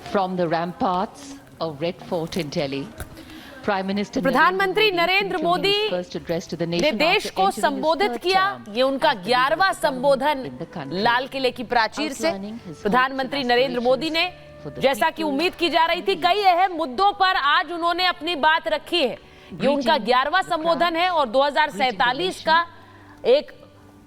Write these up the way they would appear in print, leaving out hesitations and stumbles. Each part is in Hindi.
From the ramparts of Red Fort in Delhi, Prime Minister प्रधानमंत्री नरेंद्र मोदी ने देश को संबोधित किया। ये उनका 11वां संबोधन लाल किले की प्राचीर से। प्रधानमंत्री नरेंद्र मोदी ने, जैसा कि उम्मीद की जा रही थी, कई अहम मुद्दों पर आज उन्होंने अपनी बात रखी है। ये उनका 11वां संबोधन है और 2047 का एक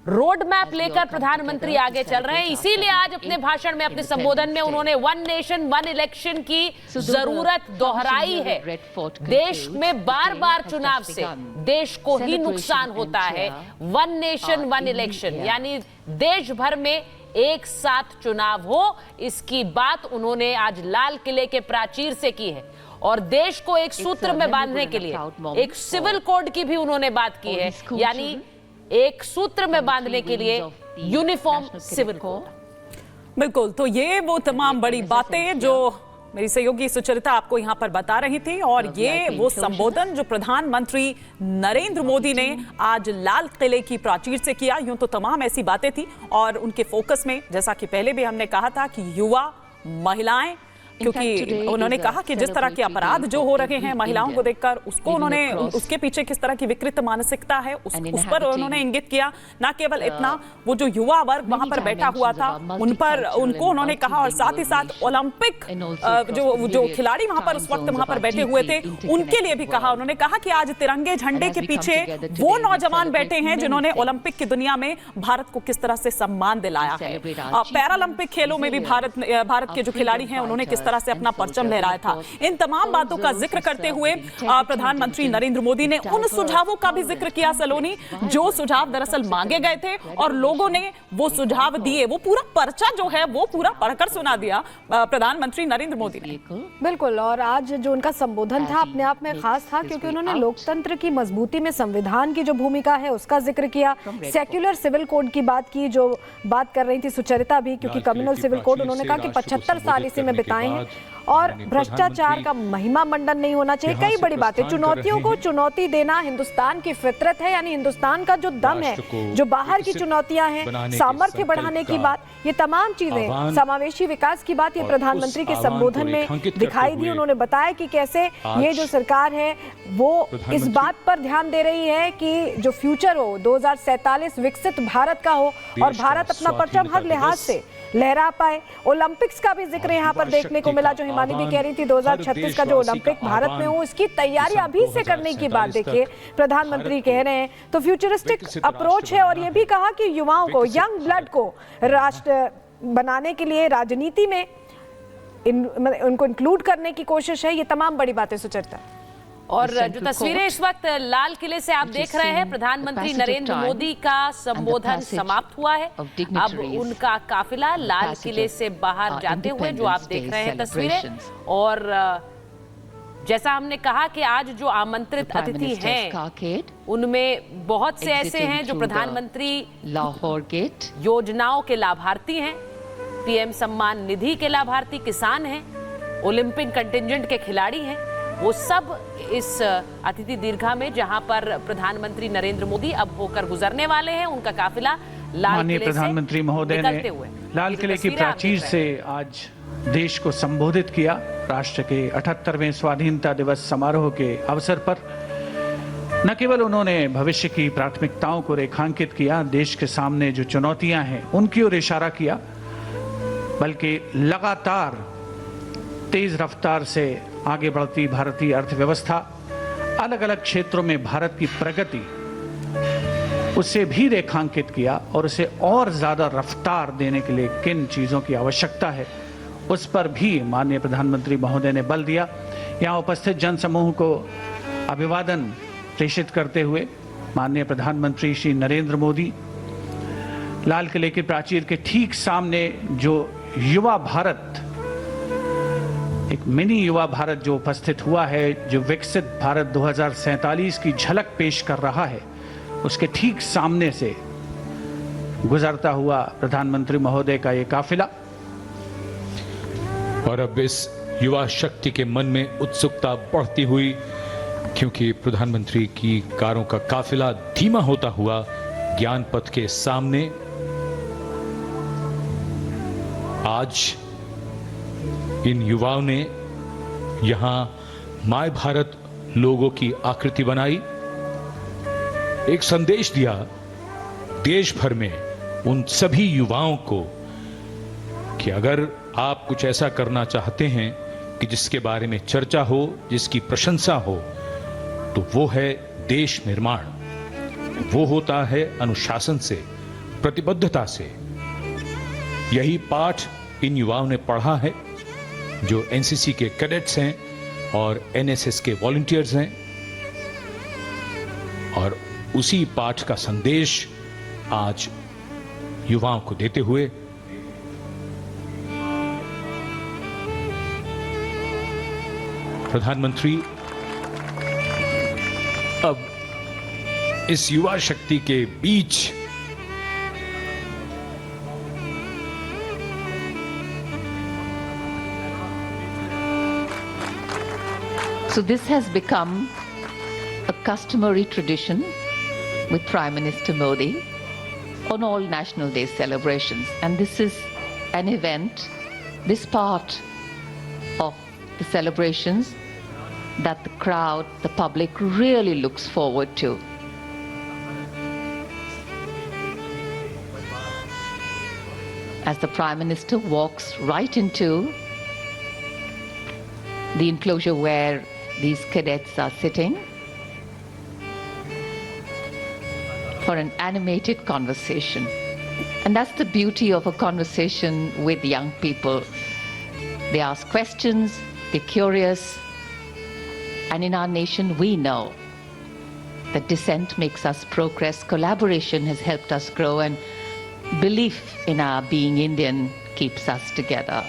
रोड मैप लेकर प्रधानमंत्री आगे चल रहे हैं। इसीलिए आज अपने भाषण में, अपने संबोधन में उन्होंने वन नेशन वन इलेक्शन की जरूरत दोहराई है। देश में बार बार चुनाव से देश को ही नुकसान होता है। वन नेशन वन इलेक्शन यानी देश भर में एक साथ चुनाव हो, इसकी बात उन्होंने आज लाल किले के प्राचीर से की है। और देश को एक सूत्र में बांधने के लिए एक सिविल कोड की भी उन्होंने बात की है, यानी एक सूत्र में बांधने के लिए यूनिफॉर्म सिविल कोड। बिल्कुल, तो ये वो तमाम बड़ी बातें जो मेरी सहयोगी सुचरिता आपको यहाँ पर बता रही थी, और ये वो संबोधन जो प्रधानमंत्री नरेंद्र मोदी ने आज लाल किले की प्राचीर से किया। यूं तो तमाम ऐसी बातें थी और उनके फोकस में, जैसा कि पहले भी हमने कहा था, कि युवा, महिलाएं, क्योंकि उन्होंने कहा कि जिस तरह के अपराध जो हो रहे हैं महिलाओं को देखकर, उसको उन्होंने, उसके पीछे किस तरह की विकृत मानसिकता है उस पर उन्होंने इंगित किया। ना केवल इतना, वो जो युवा वर्ग वहां पर बैठा हुआ था उनको उन्होंने कहा, और साथ ही साथ ओलंपिक जो खिलाड़ी वहां पर उस वक्त वहां पर बैठे हुए थे उनके लिए भी कहा। उन्होंने कहा कि आज तिरंगे झंडे के पीछे वो नौजवान बैठे हैं जिन्होंने ओलंपिक की दुनिया में भारत को किस तरह से सम्मान दिलाया है। पैरालंपिक खेलों में भी भारत के जो खिलाड़ी हैं उन्होंने किस तरह से अपना परचम लहराया था। इन तमाम बातों का जिक्र करते हुए प्रधानमंत्री नरेंद्र मोदी ने उन सुझावों का भी जिक्र किया, सलोनी, जो सुझाव दरअसल मांगे गए थे और लोगों ने वो सुझाव दिए। वो पूरा पर्चा जो है वो पूरा पढ़कर सुना दिया प्रधानमंत्री नरेंद्र मोदी ने। बिल्कुल, और आज जो उनका संबोधन था अपने आप में खास था, क्योंकि उन्होंने लोकतंत्र की मजबूती में संविधान की जो भूमिका है उसका जिक्र किया, सेक्युलर सिविल कोड की बात की, जो बात कर रही थी सुचरिता भी, क्योंकि कम्युनल सिविल कोड उन्होंने कहा कि 75 साल इसी में बिताए हैं, और भ्रष्टाचार का महिमा मंडन नहीं होना चाहिए। कई बड़ी बातें, चुनौतियों को चुनौती देना हिंदुस्तान की फितरत है, यानी हिंदुस्तान का जो दम है, जो बाहर की चुनौतियां हैं, सामर्थ्य बढ़ाने की बात, ये तमाम चीजें, समावेशी विकास की बात, ये प्रधानमंत्री के संबोधन में दिखाई दी। उन्होंने बताया कि कैसे ये जो सरकार है वो इस बात पर ध्यान दे रही है कि जो फ्यूचर हो 2047 विकसित भारत का हो और भारत अपना परचम हर लिहाज से लहरा पाए। ओलंपिक्स का भी जिक्र यहाँ पर देखने को मिला, जो हिमानी भी कह रही थी 2036 का जो ओलंपिक भारत में हो, इसकी तैयारी अभी से करने की बात देखिए प्रधानमंत्री कह रहे हैं। तो फ्यूचरिस्टिक अप्रोच है, और ये भी कहा कि युवाओं को, यंग ब्लड को राष्ट्र बनाने के लिए राजनीति में उनको इंक्लूड करने की कोशिश है। ये तमाम बड़ी बातें सुचरिता। और जो तस्वीरें इस वक्त लाल किले से आप देख रहे हैं, प्रधानमंत्री नरेंद्र मोदी का संबोधन समाप्त हुआ है। अब उनका काफिला लाल किले से बाहर जाते हुए जो आप देख रहे हैं तस्वीरें, और जैसा हमने कहा कि आज जो आमंत्रित अतिथि हैं उनमें बहुत से ऐसे हैं जो प्रधानमंत्री लाहौर गेट योजनाओं के लाभार्थी हैं, पीएम सम्मान निधि के लाभार्थी किसान हैं, ओलंपिक कंटिजेंट के खिलाड़ी हैं। वो सब इस अतिथि दीर्घा में, जहां पर प्रधानमंत्री नरेंद्र मोदी अब होकर गुजरने वाले हैं, उनका काफिला लाल किले प्रधानमंत्री महोदय ने लाल किले की प्राचीर से आज देश को संबोधित किया। राष्ट्र के 78वें स्वाधीनता दिवस समारोह के अवसर पर न केवल उन्होंने भविष्य की प्राथमिकताओं को रेखांकित किया, देश के सामने जो चुनौतियां हैं उनकी ओर इशारा किया, बल्कि लगातार तेज रफ्तार से आगे बढ़ती भारतीय अर्थव्यवस्था, अलग अलग क्षेत्रों में भारत की प्रगति, उसे भी रेखांकित किया, और उसे और ज्यादा रफ्तार देने के लिए किन चीजों की आवश्यकता है उस पर भी माननीय प्रधानमंत्री महोदय ने बल दिया। यहां उपस्थित जनसमूह को अभिवादन प्रेषित करते हुए माननीय प्रधानमंत्री श्री नरेंद्र मोदी लाल किले की प्राचीर के ठीक सामने जो युवा भारत, एक मिनी युवा भारत जो उपस्थित हुआ है, जो विकसित भारत 2047 की झलक पेश कर रहा है, उसके ठीक सामने से गुजरता हुआ प्रधानमंत्री महोदय का ये काफिला। और अब इस युवा शक्ति के मन में उत्सुकता बढ़ती हुई, क्योंकि प्रधानमंत्री की कारों का काफिला धीमा होता हुआ ज्ञान पथ के सामने आज इन युवाओं ने यहां माय भारत लोगों की आकृति बनाई, एक संदेश दिया देश भर में उन सभी युवाओं को कि अगर आप कुछ ऐसा करना चाहते हैं कि जिसके बारे में चर्चा हो, जिसकी प्रशंसा हो, तो वो है देश निर्माण। वो होता है अनुशासन से, प्रतिबद्धता से। यही पाठ इन युवाओं ने पढ़ा है जो एनसीसी के कैडेट्स हैं और एनएसएस के वॉलंटियर्स हैं, और उसी पाठ का संदेश आज युवाओं को देते हुए प्रधानमंत्री अब इस युवा शक्ति के बीच So this has become a customary tradition with Prime Minister Modi on all National Day celebrations. And this is an event, this part of the celebrations that the crowd, the public really looks forward to. As the Prime Minister walks right into the enclosure where these cadets are sitting for an animated conversation. And that's the beauty of a conversation with young people. They ask questions, they're curious, and in our nation we know that dissent makes us progress, collaboration has helped us grow, and belief in our being Indian keeps us together.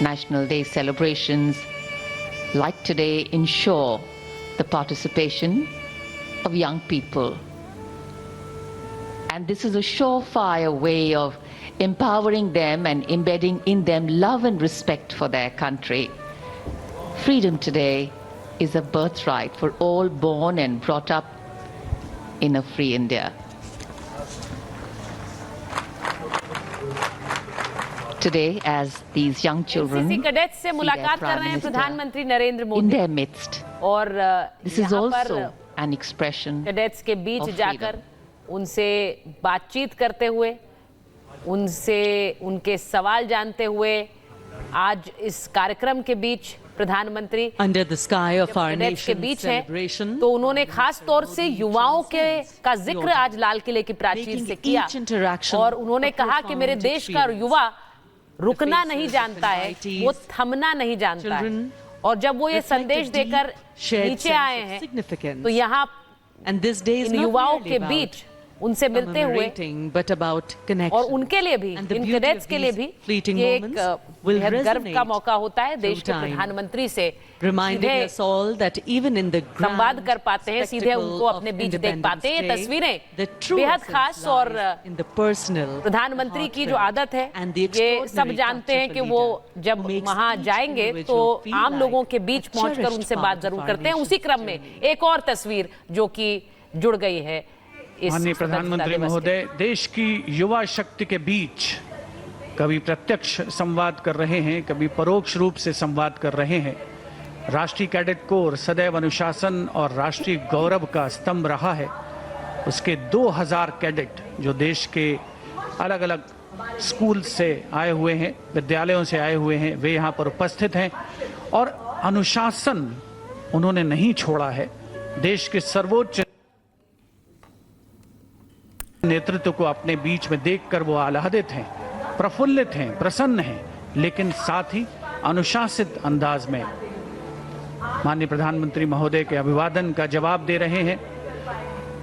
National Day celebrations like today ensure the participation of young people. And this is a surefire way of empowering them and embedding in them love and respect for their country. Freedom today is a birthright for all born and brought up in a free India. Today, as these young children NCC cadets से see मुलाकात their कर Prime रहे हैं Minister प्रधानमंत्री Narendra in Modi, their midst, और this is यहाँ also पर an expression कैडेट्स के बीच of जाकर उनसे बातचीत करते हुए, उनसे उनके सवाल जानते हुए, आज इस कार्यक्रम के बीच प्रधानमंत्री Under the sky of our cadets के nation's बीच है, celebration, तो उन्होंने खास तौर से युवाओं के का जिक्र आज लाल किले की प्राचीर making से किया, each interaction और उन्होंने a कहा कि मेरे profound देश का experience. युवा रुकना The नहीं faces, जानता है, varieties, वो थमना नहीं जानता है, children और जब वो ये reflect a संदेश deep, देकर shared नीचे sense आए of हैं, significance. तो यहाँ And this day is in not युवाओं merely के about बीच उनसे मिलते हुए, commemorating, but about connection. और उनके लिए भी, And the in beauty cadets of के लिए these भी fleeting ये moments एक will बेहद गर्व का resonate मौका होता है देश के through time, प्रधानमंत्री से reminding सीधे us all that even in the संवाद grand कर पाते हैं, सीधे spectacle उनको अपने of बीच देख Independence पाते हैं। ये Day, तस्वीरें the true बेहद essence खास और lies in the personal, प्रधानमंत्री की जो heartfelt, आदत है, and the ये सब extraordinary जानते हैं touch कि of a वो leader जब who makes वहां each जाएंगे तो individual feel आम like लोगों के बीच a पहुंचकर cherished उनसे part बात of जरूर our करते हैं। nation's उसी क्रम में एक और तस्वीर जो कि जुड़ गई है इस माननीय स्वतंत्रता प्रधानमंत्री दिवस के। महोदय, देश की युवा शक्ति के बीच कभी प्रत्यक्ष संवाद कर रहे हैं, कभी परोक्ष रूप से संवाद कर रहे हैं। राष्ट्रीय कैडेट कोर सदैव अनुशासन और राष्ट्रीय गौरव का स्तंभ रहा है। उसके 2000 कैडेट जो देश के अलग अलग स्कूल से आए हुए हैं, विद्यालयों से आए हुए हैं, वे यहाँ पर उपस्थित हैं और अनुशासन उन्होंने नहीं छोड़ा है। देश के सर्वोच्च नेतृत्व को अपने बीच में देखकर वो आह्लादित हैं, प्रफुल्लित हैं, प्रसन्न हैं, लेकिन साथ ही अनुशासित अंदाज में माननीय प्रधानमंत्री महोदय के अभिवादन का जवाब दे रहे हैं।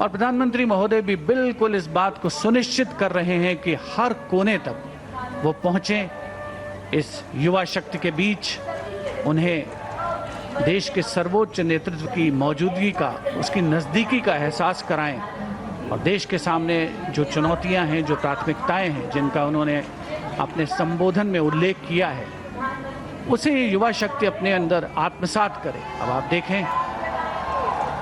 और प्रधानमंत्री महोदय भी बिल्कुल इस बात को सुनिश्चित कर रहे हैं कि हर कोने तक वो पहुंचे, इस युवा शक्ति के बीच उन्हें देश के सर्वोच्च नेतृत्व की मौजूदगी का, उसकी नज़दीकी का एहसास कराएं और देश के सामने जो चुनौतियां हैं, जो प्राथमिकताएं हैं, जिनका उन्होंने अपने संबोधन में उल्लेख किया है, उसे युवा शक्ति अपने अंदर आत्मसात करे। अब आप देखें,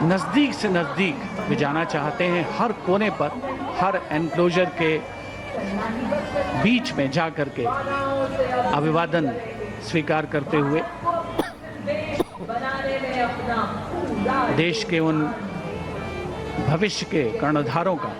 नज़दीक से नज़दीक वे जाना चाहते हैं, हर कोने पर, हर एनक्लोजर के बीच में जा करके अभिवादन स्वीकार करते हुए देश के उन भविष्य के कर्णधारों का